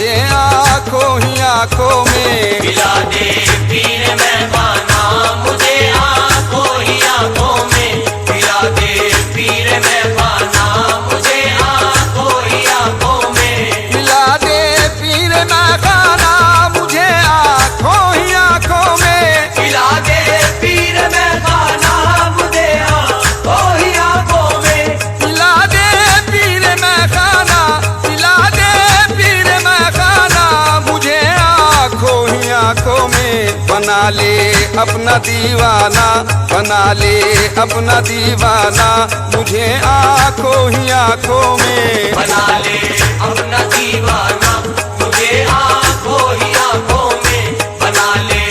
मुझे आंखों ही आंखों में। पिला दे पीर मेहमाना मुझे आंखों ही आंखों में। पिला दे पीर मेहमाना मुझे आंखों ही आंखों में। पिला दे पीर मेहमाना मुझे आंखों ही आंखों में। पिला दे पीर मेहमाना मुझे आंखों ही आंखों में। पिला दे पीर मेहमाना, पिला दे पीर मेहमाना मुझे आंखों ही आंखों में। बना ले अपना दीवाना, बना ले अपना दीवाना मुझे आंखों ही आंखों में। बना ले अपना दीवाना मुझे आंखों ही आंखों में। बना ले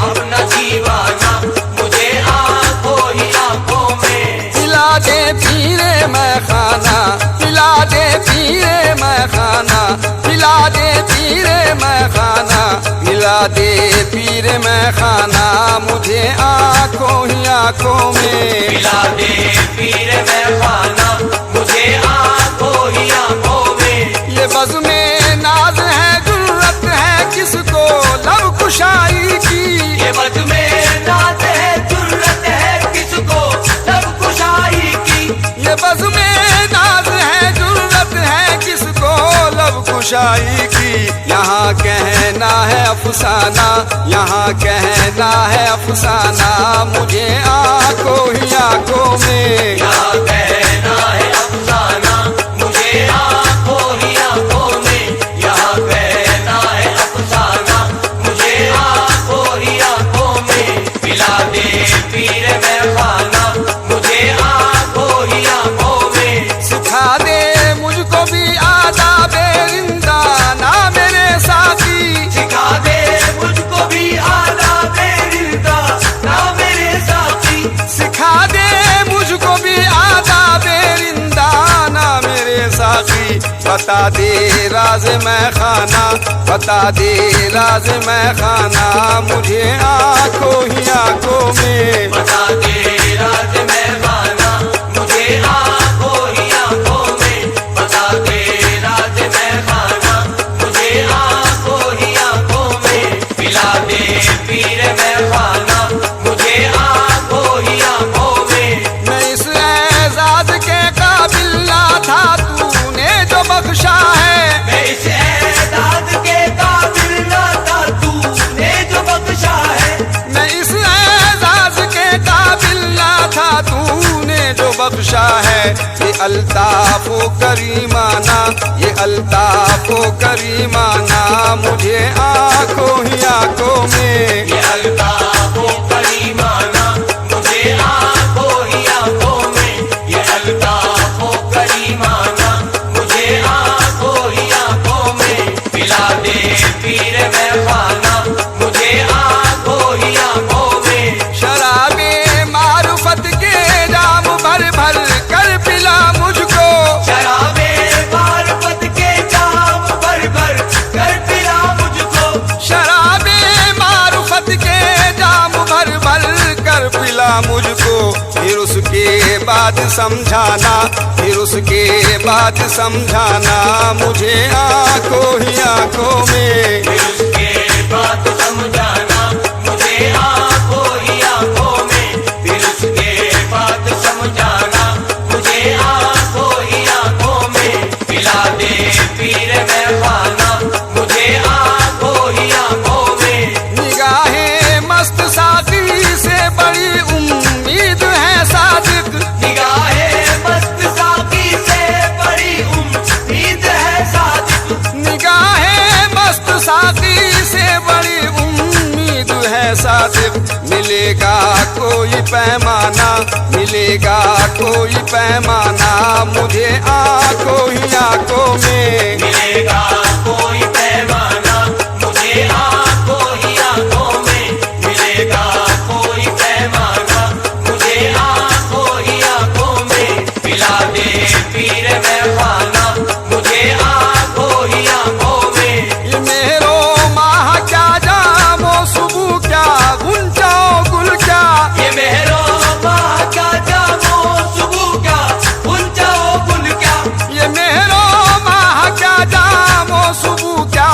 अपना दीवाना मुझे आंखों ही आंखों में। पिला दे पीरे मैं खाना, पिला दे पीरे मैं खाना, पिला दे पीरे मैं खाना, पिला दे पीरे मैं खाना मुझे आंखों ही आंखों में। पिला दे पीर मेहमाना मुझे आंखों ही आंखों में। ये बज़्म में नाज है, जुर्रत है किसको लब कुशाई की। ये बज़्म में नाज है, जुर्रत है किसको लब कुशाई की। ये बज़्म में नाज है, जुर्रत है किसको लब कुशाई की। यहाँ कहना है अफसाना, यहाँ कहना है अफसाना मुझे आंखों ही आंखों में। यहाँ कहना है अफसाना मुझे आंखों ही आंखों में। यहाँ कहना है अफसाना मुझे आंखों ही आंखों में। पिला दे पीर मेहमाना मुझे आंखों ही आंखों में। सिखा दे मुझको भी आदाबे रिंदा ना मेरे साथी। सिखा दे मुझको भी आदाबे रिंदा ना मेरे साथी। सिखा दे मुझको भी आदाबे रिंदा ना मेरे साथी। बता दे राज मैं खाना, बता दे राज मैं खाना मुझे आंखों ही आंखों में। बता दे राज मेहमाना मुझे आंखों ही आंखों में। बता दे राज मेहमाना मुझे आंखों ही आंखों में। पिला दे पीर मेहमाना मुझे आंखों ही आंखों में। मैं इस एजाज के काबिल ना था, तूने जो बख्शा है। मैं इस एजाज के काबिल ना था, तूने जो बख्शा है। मैं इस एजाज के काबिल ना था, तूने जो बख्शा है। ये अल्ताफ व करीमाना, ये अल्ताफ व करीमाना मुझे आंखों ही आंखों में। ये अल्ताफ व करीमाना मुझे आंखों ही आंखों में। ये अल्ताफ व करीमाना मुझे आंखों ही आंखों में। पिला दे पीर मेहमाना मुझे आंखों ही आंखों में। शराबे मारुफत के जाम भर भर कर पिला मुझको। शराबे मारुफत के जाम भर भर कर पिला मुझको। शराबे मारुफत के जाम भर भर कर पिला मुझको। फिर उसके बाद समझाना, फिर उसके बाद समझाना मुझे आंखों ही आंखों में। फिर उसके बाद समझाना मुझे आंखों ही आंखों में। फिर उसके बाद समझाना मुझे आंखों ही आंखों में। पिला दे पीर मेहमाना मुझे आंखों ही आंखों में। निगाहें मस्त साकी से बड़ी उम्मीद है सादिक। निगाहें मस्त साकी से बड़ी उम्मीद है सादिक। निगाहें मस्त साकी से बड़ी उम्मीद है सादिक। मिलेगा कोई पैमाना, मिलेगा कोई पैमाना मुझे आंखों ही आंखों में। मिलेगा कोई पैमाना मुझे आंखों ही आंखों में। मिलेगा कोई पैमाना मुझे आंखों ही आंखों में। पिला दे पीर मेहमाना मुझे आंखों ही आंखों में। ये मेरो माह क्या जामो सुबह क्या गुंजाओ गुल क्या। ये मेहरो माह क्या जामो सुबह क्या गुंजाओ गुल क्या। ये मेरो माह क्या जामो सुबह क्या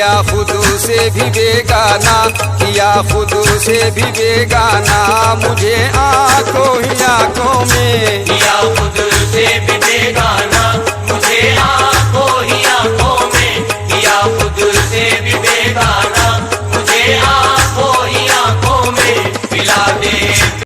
किया खुद से भी बेगाना, किया खुद से भी बेगाना, मुझे आंखों ही आंखों में